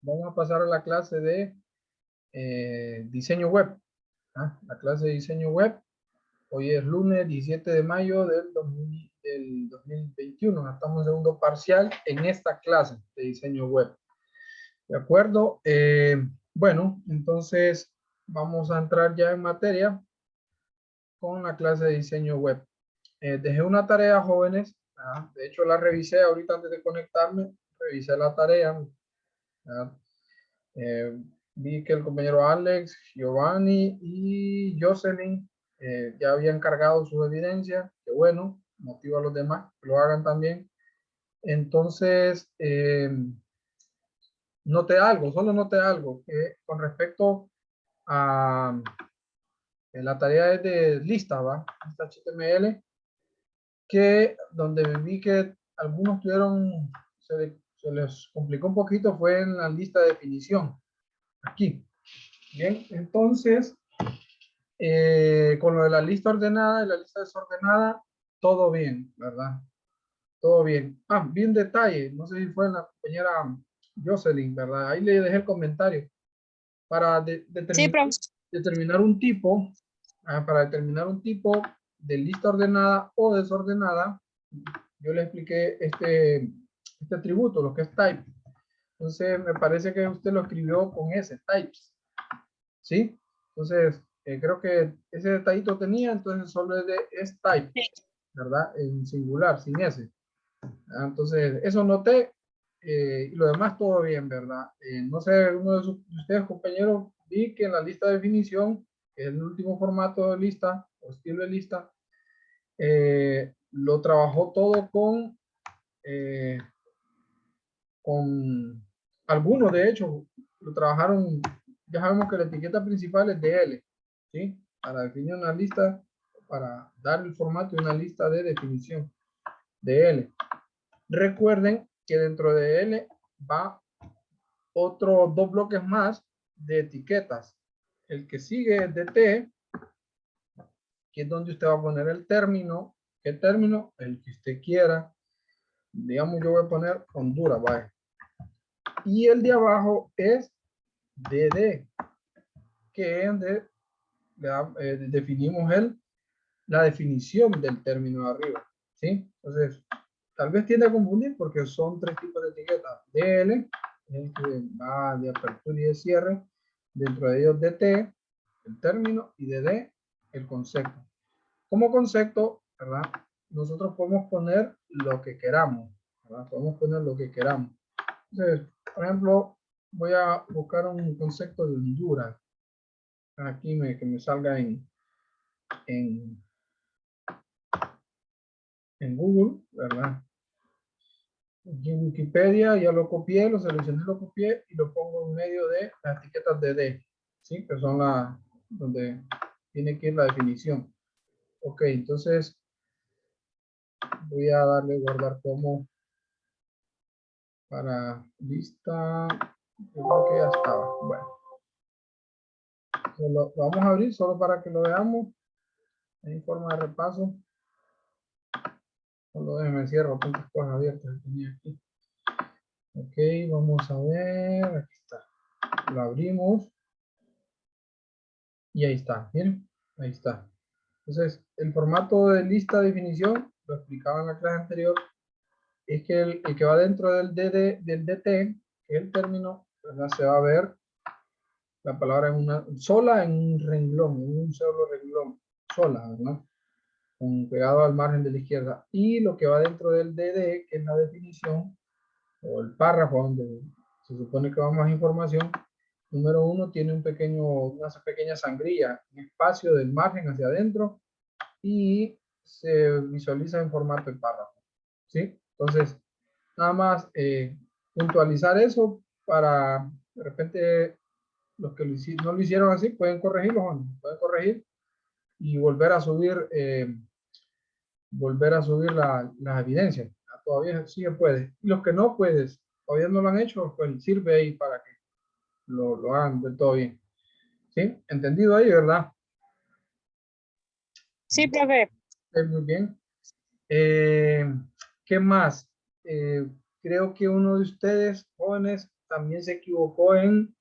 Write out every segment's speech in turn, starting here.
Vamos a pasar a la clase de diseño web. La clase de diseño web. Hoy es lunes 17 de mayo del 2021. Estamos en segundo parcial en esta clase de diseño web. ¿De acuerdo? Bueno, entonces vamos a entrar ya en materia con la clase de diseño web. Dejé una tarea, jóvenes. De hecho, la revisé ahorita antes de conectarme. Revisé la tarea. Vi que el compañero Alex, Giovanni y Jocelyn ya habían cargado sus evidencias. Que bueno, motiva a los demás que lo hagan también. Entonces, solo noté algo, que con respecto a la tarea es de lista, ¿va? Lista HTML, que donde vi que algunos tuvieron, se les complicó un poquito, fue en la lista de definición. Aquí. Bien, entonces, con lo de la lista ordenada y la lista desordenada, todo bien, ¿verdad? Todo bien. Bien detalle, no sé si fue la compañera Jocelyn, ¿verdad? Ahí le dejé el comentario. Para determinar un tipo, para determinar un tipo de lista ordenada o desordenada, yo le expliqué este atributo, lo que es type. Entonces, me parece que usted lo escribió con ese, types. ¿Sí? Entonces, creo que ese detallito tenía, entonces solo es type, ¿verdad? En singular, sin ese. Entonces, eso noté, y lo demás todo bien, ¿verdad? No sé, uno de ustedes, compañeros, vi que en la lista de definición, que es el último formato de lista, o estilo de lista, lo trabajó todo con algunos, de hecho, lo trabajaron. Ya sabemos que la etiqueta principal es de L, ¿sí? Para definir una lista, para dar el formato de una lista de definición de L. Recuerden que dentro de L va otros dos bloques más de etiquetas. El que sigue es de T, que es donde usted va a poner el término. ¿Qué término? El que usted quiera. Digamos, yo voy a poner Honduras, vaya. Y el de abajo es DD, que es donde definimos la definición del término de arriba, ¿sí? Entonces, tal vez tiende a confundir porque son tres tipos de etiquetas. DL, el que va de apertura y de cierre. Dentro de ellos DT, el término, y DD, el concepto. Como concepto, ¿verdad? Nosotros podemos poner lo que queramos, ¿verdad? Podemos poner lo que queramos. Entonces, por ejemplo, voy a buscar un concepto de Honduras. Aquí que me salga en Google, ¿verdad? Aquí en Wikipedia ya lo copié, lo seleccioné, lo copié y lo pongo en medio de las etiquetas de D, ¿sí? Que son donde tiene que ir la definición. Ok, entonces voy a darle guardar como para lista. Yo creo que ya estaba. Bueno, lo vamos a abrir solo para que lo veamos en forma de repaso. Solo déjeme cierro tantas cosas abiertas que tenía aquí. Ok, vamos a ver. Aquí está. Lo abrimos. Y ahí está. Miren, ahí está. Entonces, el formato de lista de definición, lo explicaba en la clase anterior, es que el que va dentro del DT, que es el término, ¿verdad? Se va a ver la palabra sola en un renglón, en un solo renglón, sola, ¿verdad? Pegado al margen de la izquierda. Y lo que va dentro del DD, que es la definición, o el párrafo donde se supone que va más información, número 1 tiene una pequeña sangrilla, un espacio del margen hacia adentro, y se visualiza en formato de párrafo, ¿sí? Entonces, nada más puntualizar eso para, de repente, los que no lo hicieron así, pueden corregirlo, o no, pueden corregir y volver a subir las evidencias. Todavía sí se puede. Y los que no puedes, todavía no lo han hecho, pues sirve ahí para que lo hagan de todo bien. ¿Sí? ¿Entendido ahí, verdad? Sí, profe. Muy bien. ¿Qué más? creo que uno de ustedes, jóvenes, también se equivocó en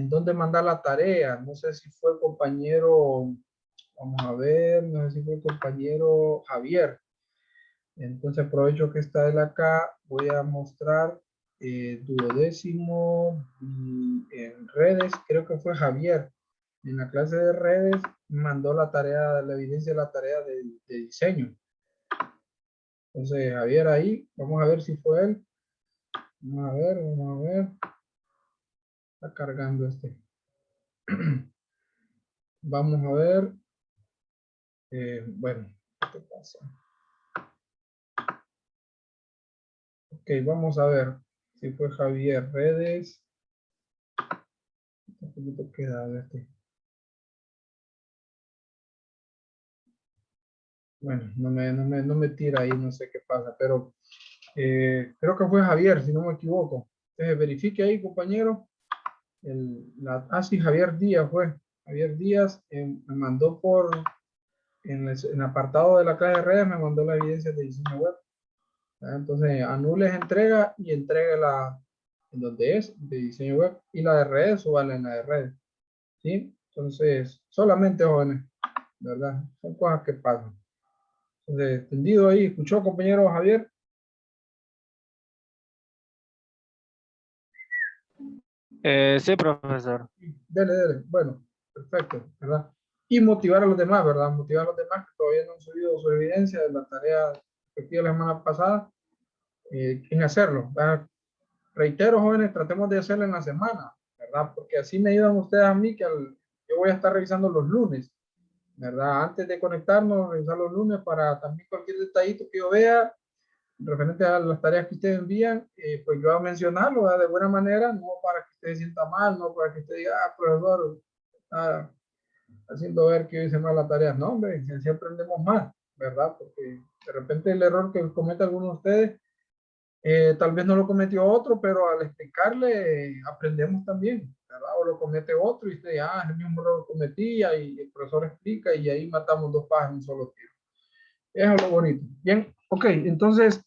dónde mandar la tarea. No sé si fue el compañero, vamos a ver, no sé si fue el compañero Javier. Entonces aprovecho que está él acá, voy a mostrar duodécimo y en redes, creo que fue Javier. En la clase de redes mandó la tarea, la evidencia de la tarea de diseño. Entonces Javier ahí, vamos a ver si fue él. Vamos a ver, vamos a ver. Está cargando este. Vamos a ver. Bueno, ¿qué pasa? Ok, vamos a ver si fue Javier Redes. Un poquito queda de este. Bueno, no me tira ahí, no sé qué pasa, pero creo que fue Javier, si no me equivoco. Entonces verifique ahí, compañero. Sí, Javier Díaz fue. Javier Díaz me mandó en el apartado de la clase de redes, me mandó la evidencia de diseño web. Entonces, anules entrega y entrega en donde es de diseño web, y la de redes o vale en la de redes. ¿Sí? Entonces, solamente jóvenes, ¿verdad? Son cosas que pasan. Entonces, entendido ahí, ¿escuchó, compañero Javier? Sí, profesor. Dele, dele. Bueno, perfecto, ¿verdad? Y motivar a los demás, ¿verdad? Motivar a los demás que todavía no han subido su evidencia de la tarea efectiva de la semana pasada, en hacerlo, ¿verdad? Reitero, jóvenes, tratemos de hacerlo en la semana, ¿verdad? Porque así me ayudan ustedes a mí, yo voy a estar revisando los lunes, ¿verdad? Antes de conectarnos, revisar los lunes para también cualquier detallito que yo vea referente a las tareas que ustedes envían, pues yo voy a mencionarlo, ¿verdad? De buena manera, no para que usted se sienta mal, no para que usted diga, profesor, está haciendo ver que yo hice mal la tarea. No, hombre, así aprendemos más, ¿verdad? Porque de repente el error que comete alguno de ustedes, tal vez no lo cometió otro, pero al explicarle aprendemos también, ¿verdad? O lo comete otro y usted, es el mismo error que cometía y el profesor explica y ahí matamos dos pájaros en un solo tiro. Eso es lo bonito. Bien, ok, entonces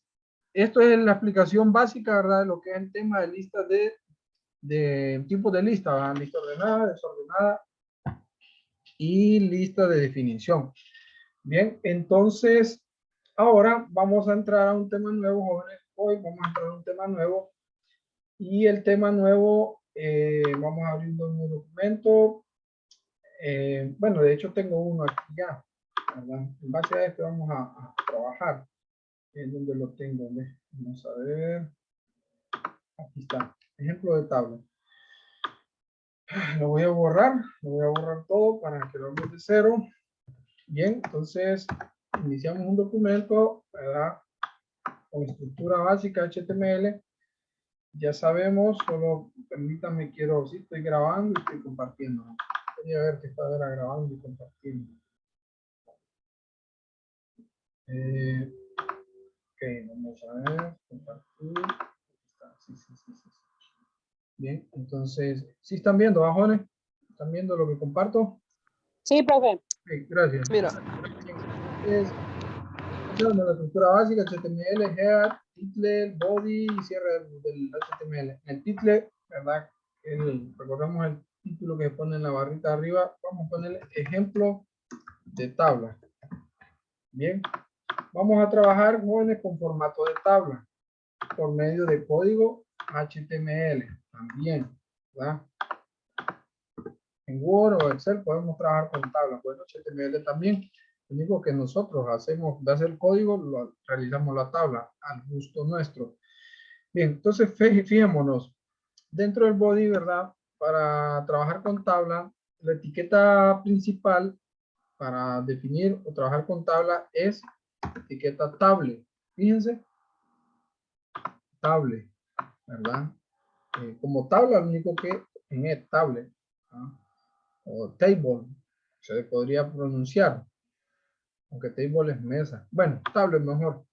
esto es la explicación básica, ¿verdad? De lo que es el tema de listas de tipos de lista, ¿verdad? Lista ordenada, desordenada y lista de definición. Bien, entonces ahora vamos a entrar a un tema nuevo, jóvenes. Hoy vamos a entrar a un tema nuevo y el tema nuevo, vamos a abrir un nuevo documento. Bueno, de hecho tengo uno aquí ya, ¿verdad? En base a este vamos a trabajar. En donde lo tengo, ¿ves? Vamos a ver. Aquí está. Ejemplo de tabla. Lo voy a borrar todo para que lo hagamos de cero. Bien, entonces iniciamos un documento, ¿verdad? Con estructura básica HTML. Ya sabemos, solo permítanme, sí, estoy grabando y estoy compartiendo. Voy a ver que está grabando y compartiendo. Ok, vamos a ver, compartir. Sí, sí, sí, sí. Bien, entonces, ¿sí están viendo, bajones? ¿Están viendo lo que comparto? Sí, profe. Sí, gracias. Mira. Bien, entonces, la estructura básica, HTML, head, title, body y cierre del HTML. El title, ¿verdad? Recordamos el título que pone en la barrita de arriba. Vamos a poner ejemplo de tabla. Bien, vamos a trabajar, jóvenes, con formato de tabla por medio de código HTML también, ¿verdad? En Word o Excel podemos trabajar con tablas, bueno, HTML también. Lo único que nosotros hacemos de hacer código, realizamos la tabla al gusto nuestro. Bien, entonces fijémonos, dentro del body, ¿verdad? Para trabajar con tabla, la etiqueta principal para definir o trabajar con tabla es etiqueta table. Fíjense, table, ¿verdad? Como tabla, lo único que en es table, ¿ah? O table, se podría pronunciar, aunque table es mesa. Bueno, table mejor.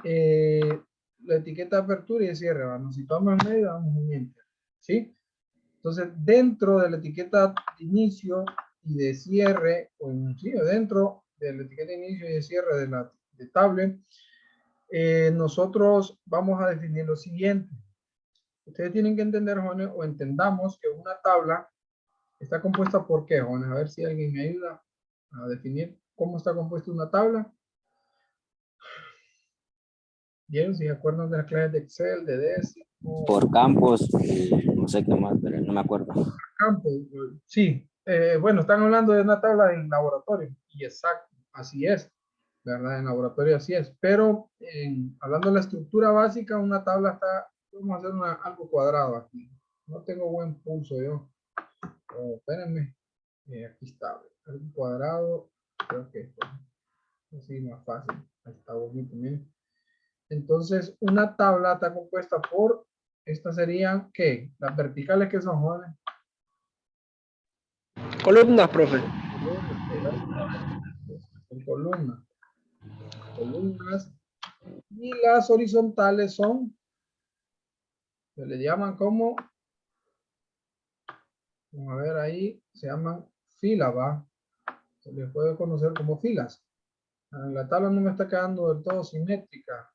La etiqueta de apertura y de cierre, ¿verdad? Si tomamos en medio, damos un enter, ¿sí? Entonces, dentro de la etiqueta de inicio y de cierre, o inclusive dentro de la etiqueta de inicio y de cierre de table, nosotros vamos a definir lo siguiente. Ustedes tienen que entender, jóvenes, o entendamos que una tabla está compuesta por qué, jóvenes. A ver si alguien me ayuda a definir cómo está compuesta una tabla. Bien, si se acuerdan de las clases de Excel, de décimo. Por campos, no sé qué más, pero no me acuerdo. Campo, sí. Bueno, están hablando de una tabla en laboratorio. Y exacto, así es. ¿Verdad? En laboratorio así es. Pero hablando de la estructura básica, una tabla está, vamos a hacer algo cuadrado aquí. No tengo buen pulso yo. Espérenme. Aquí está. Algo cuadrado. Creo que esto así más fácil. Ahí está bonito, miren. Entonces, una tabla está compuesta por, estas serían, ¿qué? Las verticales que son, jóvenes. Columnas, profe. Columnas. Columnas. Y las horizontales son, se le llaman como, vamos a ver ahí, se llaman filas, ¿va? Se les puede conocer como filas. La tabla no me está quedando del todo simétrica.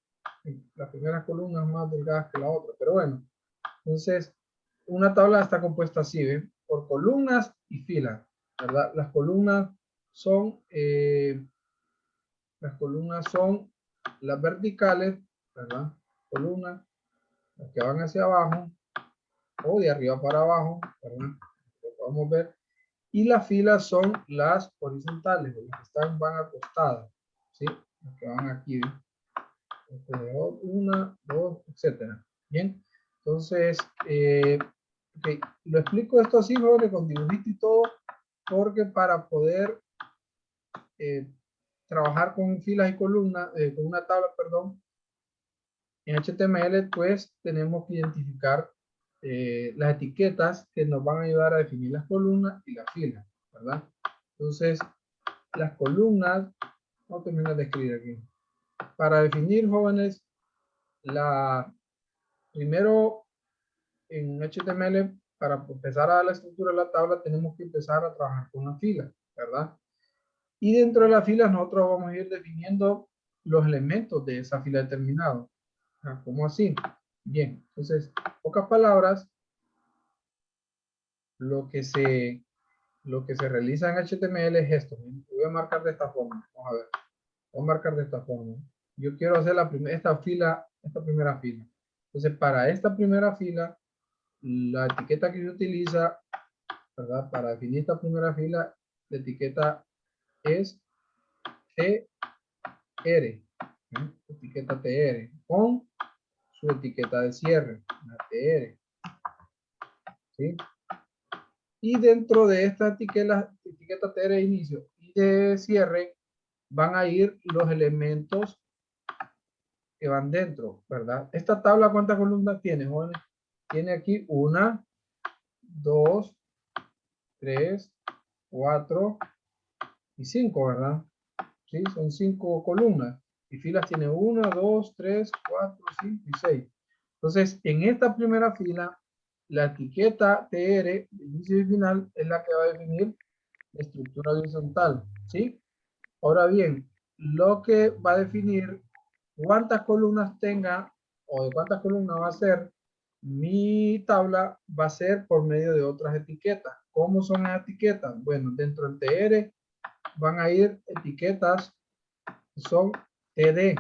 La primera columna es más delgada que la otra, pero bueno. Entonces, una tabla está compuesta así, ¿ven? Por columnas y filas, ¿verdad? Las columnas son las verticales, ¿verdad? Columnas, las que van hacia abajo o de arriba para abajo, ¿verdad? Lo podemos ver. Y las filas son las horizontales, las que van acostadas, ¿sí? Las que van aquí, ¿ven? Una, dos, etcétera. Bien, entonces, okay. Lo explico esto así, jóvenes, con dibujito y todo, porque para poder trabajar con filas y columnas, con una tabla, perdón, en HTML, pues tenemos que identificar las etiquetas que nos van a ayudar a definir las columnas y las filas, ¿verdad? Entonces, las columnas, vamos a terminar de escribir aquí. Para definir, jóvenes, primero en HTML, para empezar a dar la estructura de la tabla, tenemos que empezar a trabajar con una fila, ¿verdad? Y dentro de la fila nosotros vamos a ir definiendo los elementos de esa fila determinada. ¿Cómo así? Bien, entonces, pocas palabras, lo que se realiza en HTML es esto. Voy a marcar de esta forma. Vamos a ver. Voy a marcar de esta forma. Yo quiero hacer esta primera fila. Entonces, para esta primera fila, la etiqueta que se utiliza, ¿verdad? Para definir esta primera fila, la etiqueta es TR. Etiqueta TR con su etiqueta de cierre, la TR. ¿Sí? Y dentro de esta etiqueta TR de inicio y de cierre, van a ir los elementos que van dentro, ¿verdad? Esta tabla, ¿cuántas columnas tiene, jóvenes? Tiene aquí 1, 2, 3, 4 y 5, ¿verdad? ¿Sí? Son 5 columnas. Y filas tiene 1, 2, 3, 4, 5 y 6. Entonces, en esta primera fila, la etiqueta TR, inicio y final, es la que va a definir la estructura horizontal, ¿sí? Ahora bien, lo que va a definir cuántas columnas tenga o de cuántas columnas va a ser mi tabla va a ser por medio de otras etiquetas. ¿Cómo son las etiquetas? Bueno, dentro del TR van a ir etiquetas que son TD,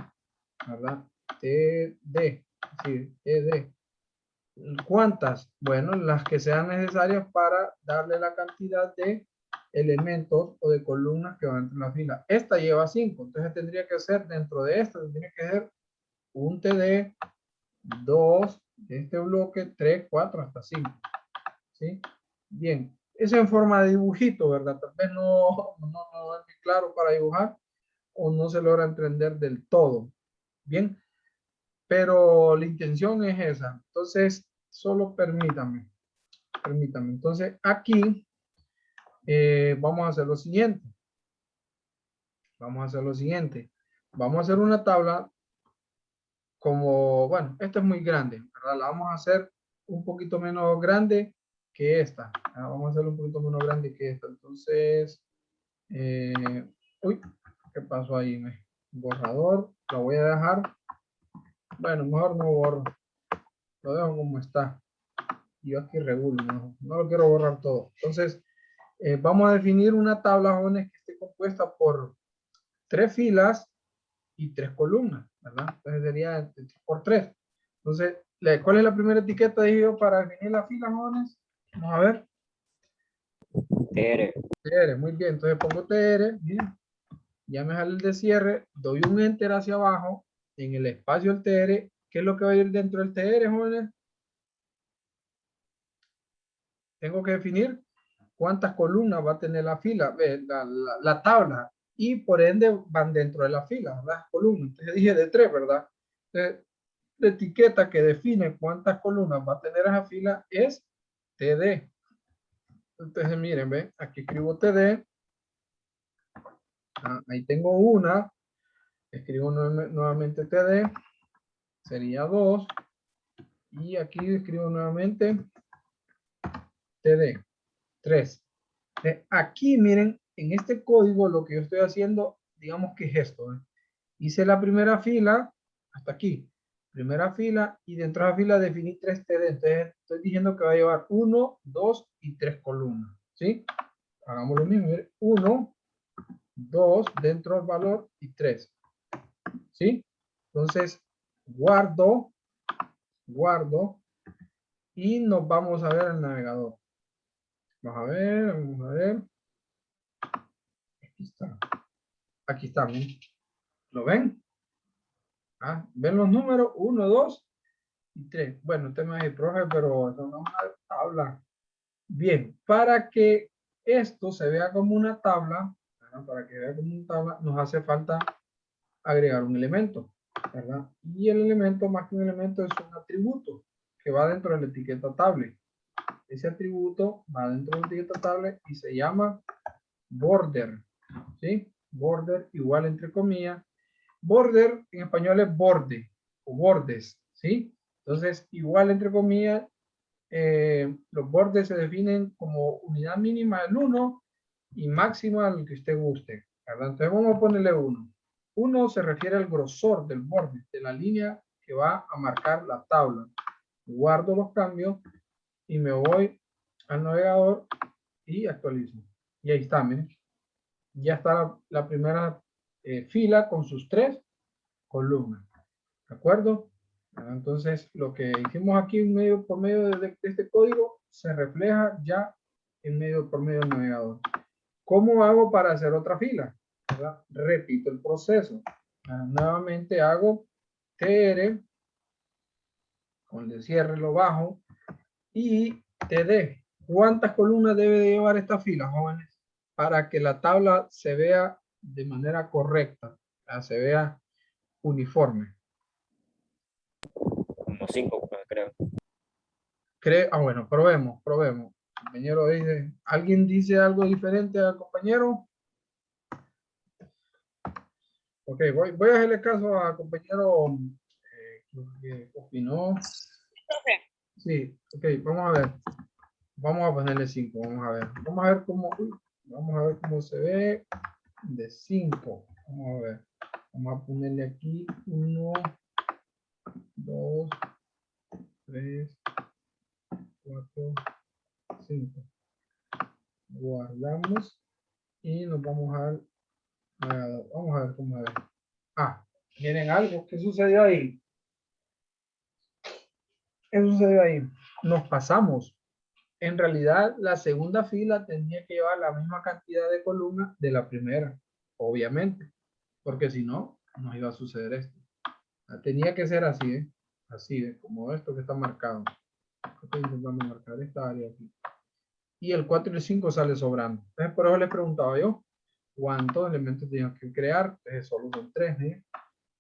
¿verdad? TD, sí, TD. ¿Cuántas? Bueno, las que sean necesarias para darle la cantidad de elementos o de columnas que van entre la fila. Esta lleva 5, entonces tendría que ser dentro de esta, tendría que ser un TD, 2 de este bloque, 3, 4, hasta 5. ¿Sí? Bien, es en forma de dibujito, ¿verdad? Tal vez no es muy claro para dibujar o no se logra entender del todo. Bien, pero la intención es esa. Entonces, solo permítanme. Entonces, aquí vamos a hacer lo siguiente. Vamos a hacer una tabla como, bueno, esta es muy grande, ¿verdad? La vamos a hacer un poquito menos grande que esta. Vamos a hacerlo un poquito menos grande que esta. Entonces, uy, ¿qué pasó ahí? Borrador, lo voy a dejar Bueno, mejor no borro. Lo dejo como está. Yo aquí regulo, no lo quiero borrar todo. Entonces, vamos a definir una tabla, jóvenes, que esté compuesta por 3 filas y 3 columnas, ¿verdad? Entonces sería 3 por 3. Entonces, ¿cuál es la primera etiqueta de yo para definir la fila, jóvenes? Vamos a ver. TR. TR, muy bien. Entonces pongo TR, bien. Ya me sale el de cierre, doy un enter hacia abajo, en el espacio del TR. ¿Qué es lo que va a ir dentro del TR, jóvenes? Tengo que definir cuántas columnas va a tener la fila, la tabla, y por ende van dentro de la fila, las columnas. Entonces dije de 3, ¿verdad? Entonces, la etiqueta que define cuántas columnas va a tener esa fila es TD. Entonces miren, ¿ve? Aquí escribo TD. Ahí tengo una. Escribo nuevamente TD. Sería 2. Y aquí escribo nuevamente TD. 3. Aquí miren, en este código lo que yo estoy haciendo, digamos que es esto. Hice la primera fila hasta aquí. Primera fila y dentro de la fila definí 3 TD. Entonces estoy diciendo que va a llevar 1, 2 y 3 columnas. ¿Sí? Hagamos lo mismo. 1, 2 dentro del valor y 3. ¿Sí? Entonces guardo y nos vamos a ver el navegador. Vamos a ver. Aquí está, ¿ven? ¿Lo ven? ¿Ven los números? 1, 2 y 3. Bueno, usted me va a decir, profe, pero eso no es una tabla. Bien, para que esto se vea como una tabla, ¿verdad? Para que vea como una tabla, nos hace falta agregar un elemento, ¿verdad? Y el elemento, más que un elemento, es un atributo que va dentro de la etiqueta table. Ese atributo va dentro de la etiqueta table y se llama border, ¿sí? Border igual entre comillas. Border en español es borde o bordes, ¿sí? Entonces, igual entre comillas, los bordes se definen como unidad mínima del 1 y máxima al que usted guste, ¿verdad? Entonces vamos a ponerle 1. 1 se refiere al grosor del borde, de la línea que va a marcar la tabla. Guardo los cambios y me voy al navegador y actualizo. Y ahí está, miren. Ya está la primera fila con sus 3 columnas. ¿De acuerdo? Entonces, lo que hicimos aquí por medio de este código se refleja ya por medio del navegador. ¿Cómo hago para hacer otra fila? ¿Verdad? Repito el proceso. Nuevamente hago TR, con el de cierre lo bajo, y TD. ¿Cuántas columnas debe de llevar esta fila, jóvenes? Para que la tabla se vea de manera correcta, se vea uniforme. Como 5, creo. Bueno, probemos. Compañero dice, ¿alguien dice algo diferente al compañero? Ok, voy a hacerle caso al compañero que opinó. Sí, ok, vamos a ver. Vamos a ponerle 5, vamos a ver. Vamos a ver cómo se ve de 5. Vamos a ver. Vamos a ponerle aquí 1, 2, 3, 4, 5. Guardamos y nos vamos a vamos a ver cómo es. Miren algo. ¿Qué sucedió ahí? ¿Qué sucedió ahí? Nos pasamos. En realidad, la segunda fila tenía que llevar la misma cantidad de columnas de la primera, obviamente, porque si no, no iba a suceder esto. Tenía que ser así, ¿eh? Así, como esto que está marcado. Estoy intentando marcar esta área aquí. Y el 4 y el 5 sale sobrando. Entonces, por eso les preguntaba yo, ¿cuántos elementos tenían que crear? Entonces, solo son 3, ¿eh?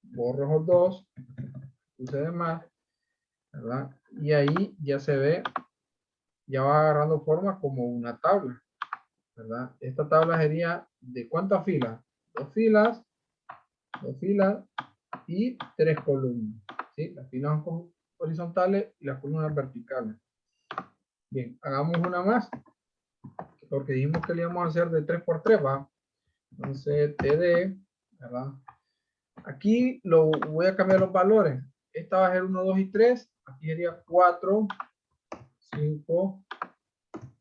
Borro esos 2, puse de más, ¿verdad? Y ahí ya se ve, ya va agarrando forma como una tabla, ¿verdad? Esta tabla sería de ¿cuántas filas? 2 filas y 3 columnas, ¿sí? Las filas son horizontales y las columnas verticales. Bien, hagamos una más, porque dijimos que le íbamos a hacer de 3 por 3, ¿va? Entonces, TD, ¿verdad? Aquí voy a cambiar los valores. esta va a ser 1, 2 y 3. Aquí sería 4, 5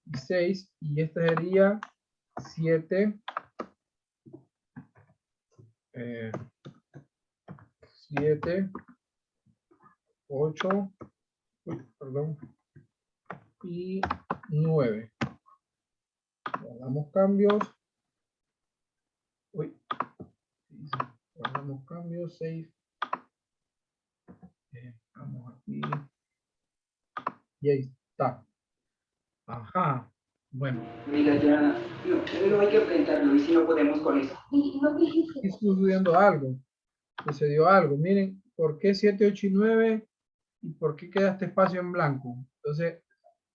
y 6. Y esta sería 7, 7, 8, perdón, y 9. Guardamos cambios. Guardamos cambios, 6. Vamos aquí. Y ahí está. Ajá. Bueno. Mira, ya no hay que enfrentarlo y si no podemos con eso. Aquí sucediendo algo. Sucedió algo. Miren, ¿por qué 7, 8 y 9? ¿Y por qué queda este espacio en blanco? Entonces,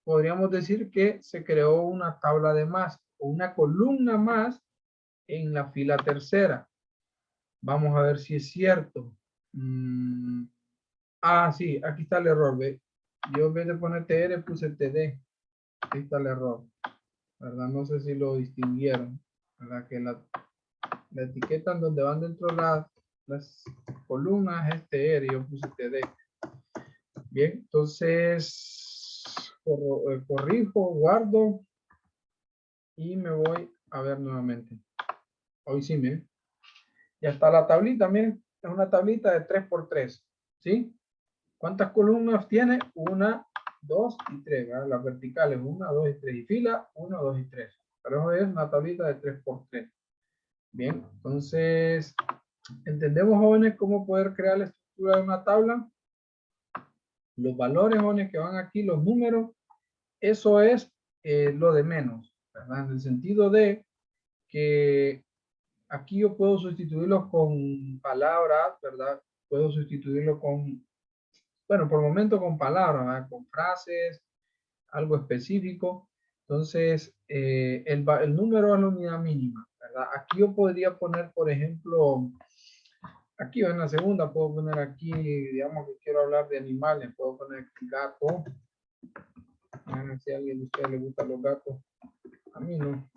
podríamos decir que se creó una tabla de más o una columna más en la fila tercera. Vamos a ver si es cierto. Sí, aquí está el error. ¿Ve? Yo en vez de poner TR puse TD. Ahí está el error. ¿Verdad? No sé si lo distinguieron. ¿Verdad? Que la etiqueta en donde van dentro las columnas es TR. Yo puse TD. Bien, entonces corrijo, guardo y me voy a ver nuevamente. Hoy sí, miren. Ya está la tablita, miren. Es una tablita de 3×3. ¿Sí? ¿Cuántas columnas tiene? 1, 2 y 3. ¿verdad? Las verticales 1, 2 y 3. Y fila 1, 2 y 3. Pero es una tablita de 3×3. Bien, entonces, ¿entendemos, jóvenes, cómo poder crear la estructura de una tabla? Los valores, jóvenes, que van aquí, los números, eso es lo de menos, ¿verdad? En el sentido de que aquí yo puedo sustituirlos con palabras, ¿verdad? Puedo sustituirlo con, bueno, por el momento con palabras, ¿verdad? Con frases, algo específico. Entonces, el número es la unidad mínima, ¿verdad? Aquí yo podría poner, por ejemplo, aquí en la segunda puedo poner aquí, digamos que quiero hablar de animales, puedo poner gato. Si a alguien de ustedes le gustan los gatos, a mí no.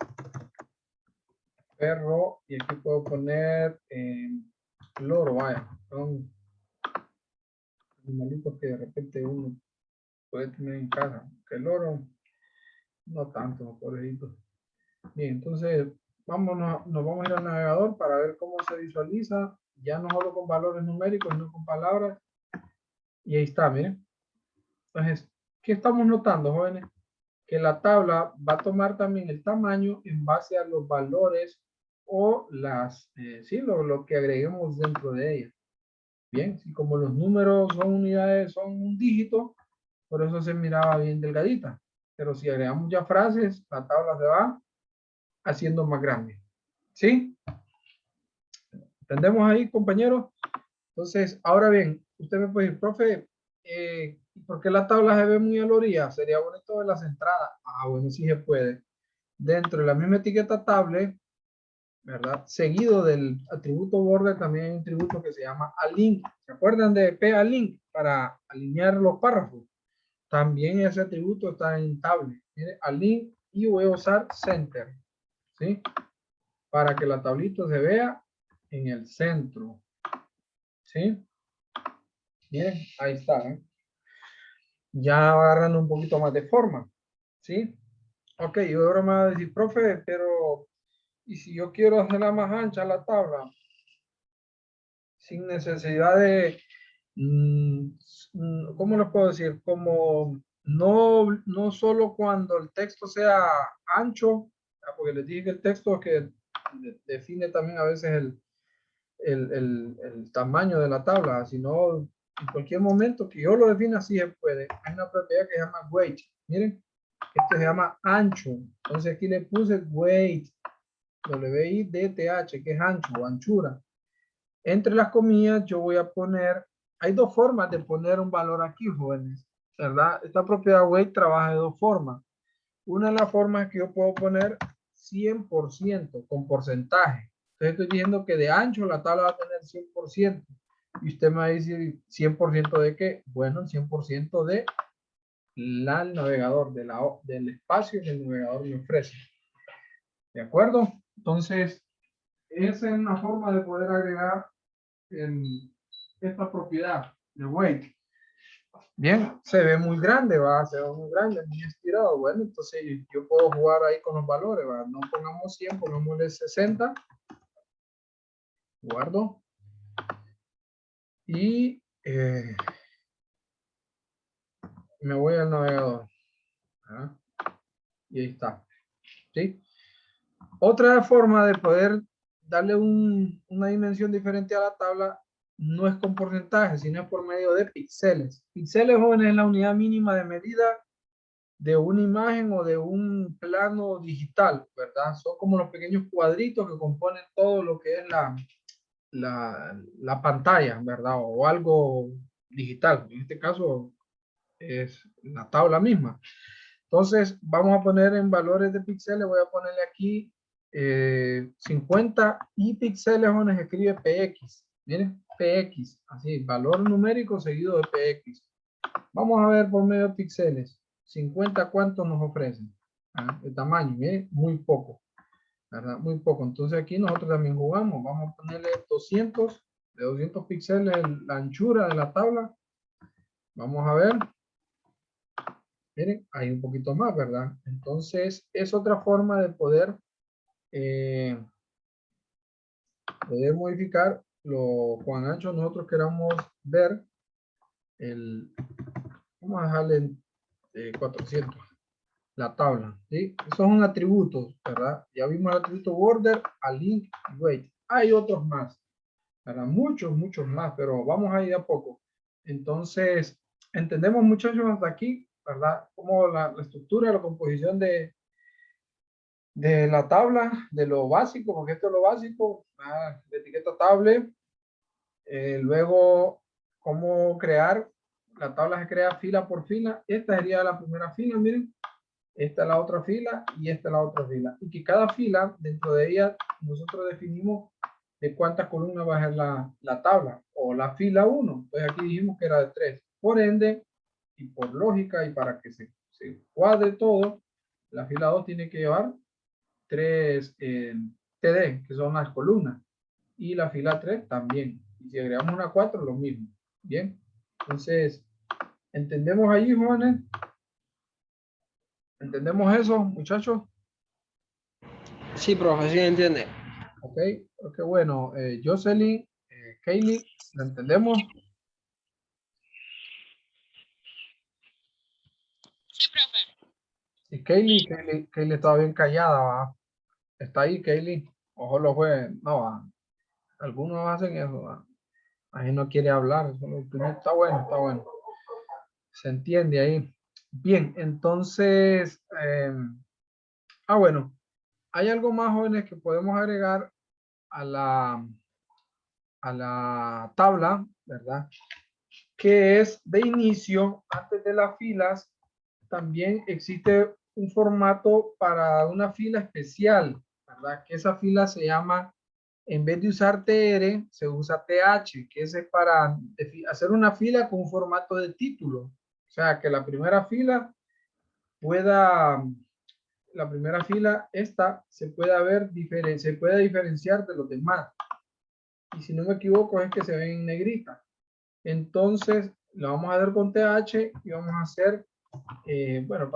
Perro, y aquí puedo poner loro, vaya, son animalitos que de repente uno puede tener en casa. Que el loro, no tanto, pobrecito. Bien, entonces nos vamos a ir al navegador para ver cómo se visualiza, ya no solo con valores numéricos, sino con palabras. Y ahí está, miren. Entonces, ¿qué estamos notando, jóvenes? Que la tabla va a tomar también el tamaño en base a los valores o lo que agreguemos dentro de ella. Bien, si como los números son unidades, son un dígito, por eso se miraba bien delgadita. Pero si agregamos ya frases, la tabla se va haciendo más grande. ¿Sí? ¿Entendemos ahí, compañeros? Entonces, ahora bien, usted me puede decir, profe, ¿por qué la tabla se ve muy a la orilla? Sería bonito ver las entradas. Bueno, sí se puede. Dentro de la misma etiqueta table, ¿verdad? Seguido del atributo border, también hay un atributo que se llama alink. ¿Se acuerdan de p-alink para alinear los párrafos? También ese atributo está en table. Mire, alink, y voy a usar center, ¿sí? Para que la tablita se vea en el centro, ¿sí? Miren, ahí está, ¿eh? Ya agarrando un poquito más de forma, ¿sí? Ok, y ahora me va a decir, profe, pero ¿y si yo quiero hacerla más ancha la tabla? Sin necesidad de, ¿cómo lo puedo decir? Como no solo cuando el texto sea ancho, porque les dije que el texto es que define también a veces el tamaño de la tabla, sino en cualquier momento que yo lo defina, así se puede. Hay una propiedad que se llama weight. Miren, esto se llama ancho. Entonces aquí le puse weight, W-I-D-T-H, que es ancho o anchura. Entre las comillas yo voy a poner, hay dos formas de poner un valor aquí, jóvenes, ¿verdad? Esta propiedad weight trabaja de dos formas. Una de las formas es que yo puedo poner 100% con porcentaje. Entonces estoy diciendo que de ancho la tabla va a tener 100%. Y usted me va a decir, ¿100% de qué? Bueno, el 100% de el navegador, del espacio que el navegador me ofrece. ¿De acuerdo? Entonces, esa es una forma de poder agregar esta propiedad. de weight. Bien, se ve muy grande, va, se ve muy grande, muy estirado. Bueno, entonces yo puedo jugar ahí con los valores, va. No pongamos 100, pongámosle 60. Guardo. Y me voy al navegador. ¿Ah? Y ahí está. ¿Sí? Otra forma de poder darle una dimensión diferente a la tabla no es con porcentaje, sino es por medio de píxeles. Píxeles, jóvenes, es la unidad mínima de medida de una imagen o de un plano digital, ¿verdad? Son como los pequeños cuadritos que componen todo lo que es la pantalla, ¿verdad? O algo digital. En este caso es la tabla misma. Entonces, vamos a poner en valores de píxeles, voy a ponerle aquí 50 y píxeles, donde se escribe PX. Miren, PX, así, valor numérico seguido de PX. Vamos a ver por medio de píxeles. 50, ¿cuánto nos ofrecen? El tamaño, miren, muy poco, ¿verdad? Muy poco. Entonces aquí nosotros también jugamos. Vamos a ponerle 200, de 200 píxeles la anchura de la tabla. Vamos a ver. Miren, hay un poquito más, ¿verdad? Entonces, es otra forma de poder modificar lo cuán ancho nosotros queramos ver. Vamos a dejarle en 400, la tabla, ¿sí? Esos son atributos, ¿verdad? Ya vimos el atributo border, a link y weight. Hay otros más, ¿verdad? Muchos, muchos más, pero vamos a ir a poco. Entonces, entendemos, muchachos, hasta aquí, ¿verdad? Como la estructura, la composición de la tabla, de lo básico, porque esto es lo básico, de etiqueta table. Luego, cómo crear, la tabla se crea fila por fila. Esta sería la primera fila, miren. Esta es la otra fila y esta es la otra fila. Y que cada fila, dentro de ella, nosotros definimos de cuántas columnas va a ser la tabla o la fila 1. Entonces aquí dijimos que era de 3. Por ende, y por lógica y para que se cuadre todo, la fila 2 tiene que llevar 3 TD, que son las columnas. Y la fila 3 también. Y si agregamos una 4, lo mismo. Bien. Entonces, ¿entendemos ahí, jóvenes? ¿Entendemos eso, muchachos? Sí, profe, sí entiende. Ok, ok, bueno. Jocelyn, Kaylee, ¿la entendemos? Sí, profe. Y Kaylee estaba bien callada, ¿va? Está ahí, Kaylee. Ojo los jueves. No, ¿va? Algunos hacen eso, ¿va? Ahí no quiere hablar. Está bueno, está bueno. Se entiende ahí. Bien, entonces, bueno, hay algo más, jóvenes, que podemos agregar a la tabla, ¿verdad? Que es de inicio, antes de las filas, también existe un formato para una fila especial, ¿verdad? Que esa fila se llama, en vez de usar TR, se usa TH, que es para hacer una fila con un formato de título. O sea, que la primera fila esta se pueda ver se puede diferenciar de los demás. Y si no me equivoco es que se ven en negrita. Entonces, lo vamos a dar con TH y vamos a hacer, bueno,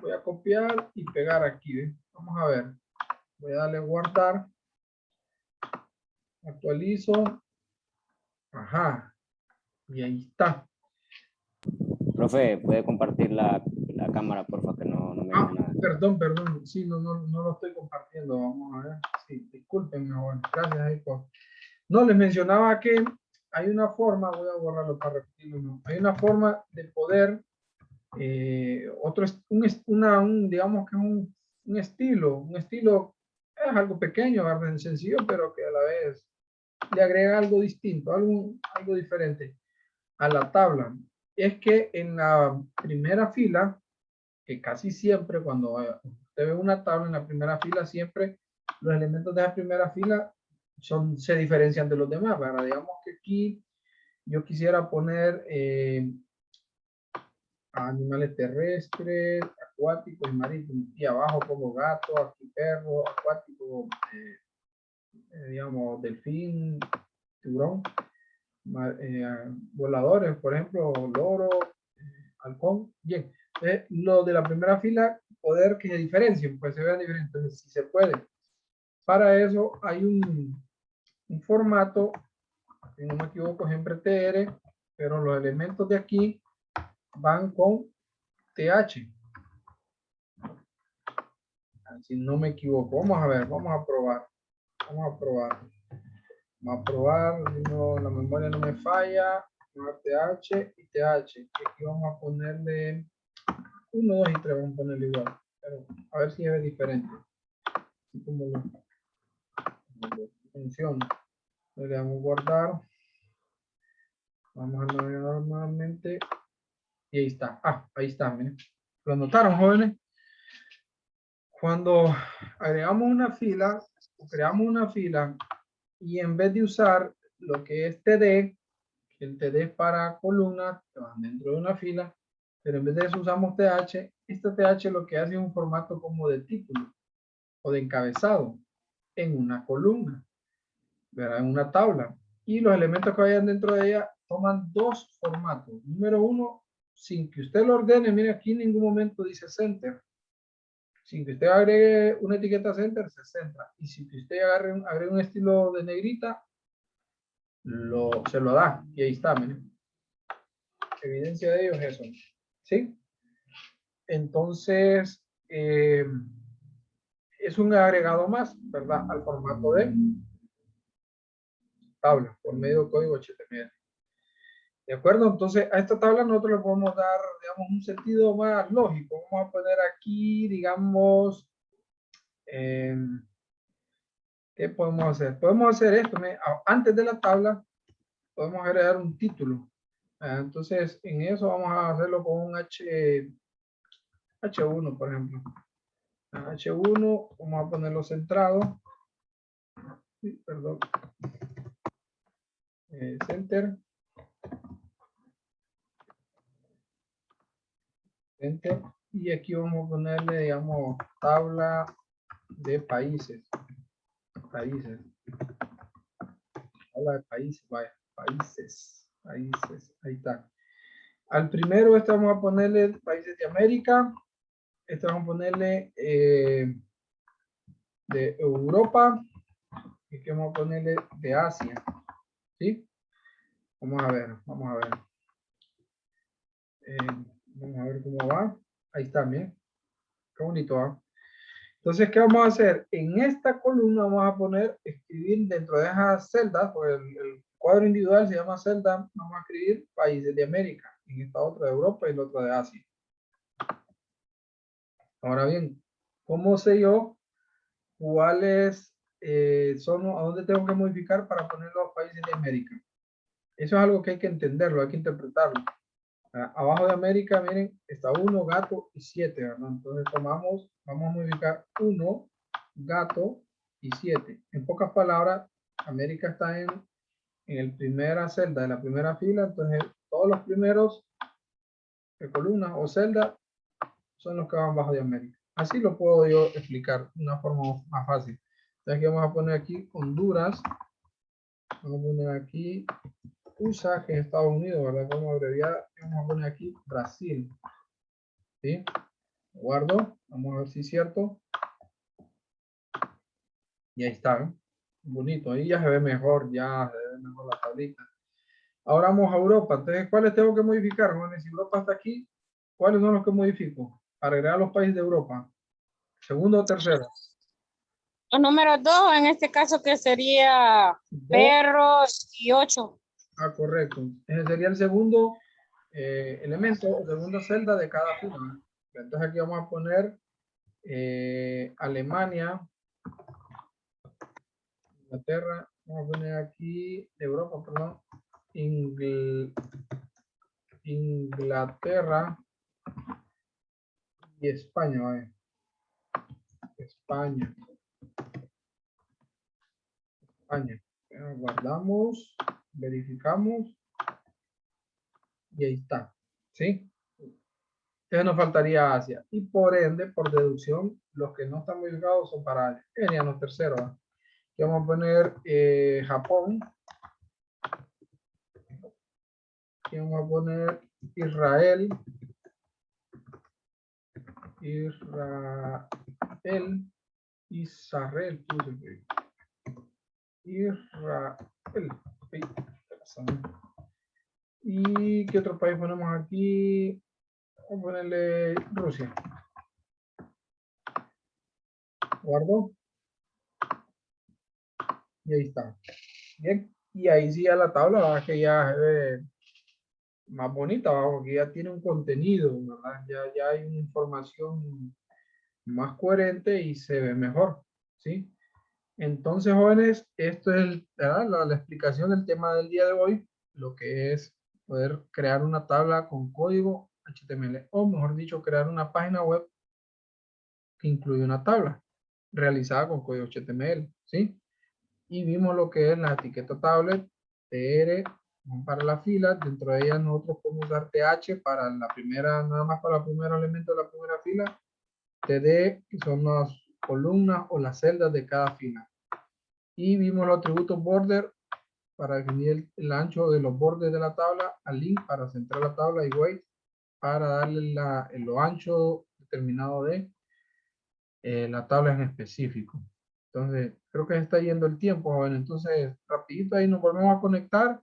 voy a copiar y pegar aquí, ¿ves? Vamos a ver. Voy a darle guardar. Actualizo. Ajá. Y ahí está. Profe, ¿puede compartir la cámara, porfa, que no me veo nada? Perdón. Sí, no lo estoy compartiendo. Vamos a ver. Sí, discúlpenme, bueno. Gracias ahí por... No, les mencionaba que hay una forma, voy a borrarlo para repetirlo, ¿no? Hay una forma de poder, digamos que un estilo es algo pequeño, ¿verdad? Sencillo, pero que a la vez le agrega algo distinto, algo diferente a la tabla. Es que en la primera fila, que casi siempre cuando usted ve una tabla en la primera fila, siempre los elementos de la primera fila se diferencian de los demás, ¿verdad? Digamos que aquí yo quisiera poner animales terrestres, acuáticos y marítimos, y abajo como gato, aquí perro, acuático, digamos delfín, tiburón. voladores, por ejemplo, loro, halcón. Bien, lo de la primera fila, poder que se diferencien, pues se vean diferentes. Entonces, si se puede. Para eso hay un formato, si no me equivoco, siempre TR, pero los elementos de aquí van con TH. Si no me equivoco, vamos a ver, vamos a probar. Vamos a probar. Vamos a probar, si no, la memoria no me falla. TH y TH. Aquí vamos a ponerle 1, 2 y 3, vamos a ponerle igual. Pero a ver si es diferente. Así como lo funciona. Le damos guardar. Vamos a navegar nuevamente. Y ahí está. Ah, ahí está, miren. ¿Lo notaron, jóvenes? Cuando agregamos una fila, o creamos una fila, y en vez de usar lo que es TD, que el TD es para columnas que van dentro de una fila, pero en vez de eso usamos TH, este TH lo que hace es un formato como de título o de encabezado en una columna, ¿verdad? En una tabla. Y los elementos que vayan dentro de ella toman dos formatos. Número uno, sin que usted lo ordene, mire aquí en ningún momento dice center. Sin que usted agregue una etiqueta center, se centra. Y si usted agregue un estilo de negrita, se lo da. Y ahí está, miren. Evidencia de ello es eso. ¿Sí? Entonces, es un agregado más, ¿verdad? Al formato de tabla, por medio de código HTML. ¿De acuerdo? Entonces, a esta tabla nosotros le podemos dar, digamos, un sentido más lógico. Vamos a poner aquí, digamos, ¿qué podemos hacer? Podemos hacer esto. Antes de la tabla, podemos agregar un título. Entonces, en eso vamos a hacerlo con un H1, por ejemplo. H1, vamos a ponerlo centrado. Perdón. Center. Enter. Y aquí vamos a ponerle, digamos, tabla de países. Países. Tabla de países, vaya. Países. Países. Ahí está. Al primero, este vamos a ponerle países de América. Este vamos a ponerle de Europa. Y aquí vamos a ponerle de Asia. ¿Sí? Vamos a ver, vamos a ver. Vamos a ver cómo va. Ahí está, bien. Qué bonito va. Entonces, ¿qué vamos a hacer? En esta columna vamos a poner, escribir dentro de esas celdas, pues el cuadro individual se llama celda, vamos a escribir países de América, en esta otra de Europa y la otra de Asia. Ahora bien, ¿cómo sé yo cuáles son, a dónde tengo que modificar para poner los países de América? Eso es algo que hay que entenderlo, hay que interpretarlo. Abajo de América, miren, está 1, gato y 7, ¿verdad? Entonces vamos a modificar 1, gato y 7. En pocas palabras, América está en el primera celda de la primera fila, entonces todos los primeros de columna o celda son los que van abajo de América. Así lo puedo yo explicar de una forma más fácil. Entonces aquí vamos a poner aquí Honduras, vamos a poner aquí USA, que es Estados Unidos, ¿verdad? Vamos a abreviar, vamos a poner aquí Brasil. ¿Sí? Guardo, vamos a ver si es cierto. Y ahí está, ¿eh? Bonito, ahí ya se ve mejor, ya se ve mejor la tablita. Ahora vamos a Europa, entonces, ¿cuáles tengo que modificar? Bueno, si Europa está aquí, ¿cuáles son los que modifico? Para agregar los países de Europa. ¿Segundo o tercero? Los números 2, en este caso, que sería perros y 8. Ah, correcto. Ese sería el segundo elemento, segunda celda de cada fila. Entonces aquí vamos a poner Alemania, Inglaterra, vamos a poner aquí de Europa, perdón, Inglaterra y España, ¿vale? España. Guardamos, verificamos y ahí está, ¿sí? Entonces nos faltaría Asia y por ende, por deducción, los que no están modificados son para Asia. Serían los terceros, ¿eh? Aquí vamos a poner Japón. Y vamos a poner Israel. Israel. Israel. ¿Y qué otro país ponemos aquí? Vamos a ponerle Rusia. Guardo. Y ahí está. Bien. Y ahí sí a la tabla, ¿verdad? Que ya se ve más bonita, ¿verdad? Porque ya tiene un contenido, ¿verdad? Ya hay una información más coherente y se ve mejor, ¿sí? Entonces, jóvenes, esto es la explicación del tema del día de hoy, lo que es poder crear una tabla con código HTML, o mejor dicho, crear una página web que incluye una tabla realizada con código HTML, ¿sí? Y vimos lo que es la etiqueta tablet, TR, para la fila, dentro de ella nosotros podemos usar TH para la primera, nada más para el primer elemento de la primera fila, TD, que son las columnas o las celdas de cada fila. Y vimos los atributos border para definir el ancho de los bordes de la tabla, al link para centrar la tabla y weight para darle lo ancho determinado de la tabla en específico. Entonces, creo que se está yendo el tiempo, joven. Entonces, rapidito ahí nos volvemos a conectar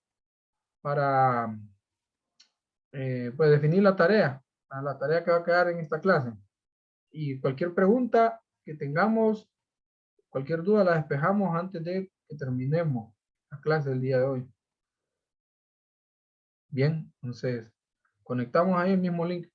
para pues definir la tarea que va a quedar en esta clase. Y cualquier pregunta que tengamos, cualquier duda la despejamos antes de que terminemos la clase del día de hoy. Bien, entonces conectamos ahí el mismo link.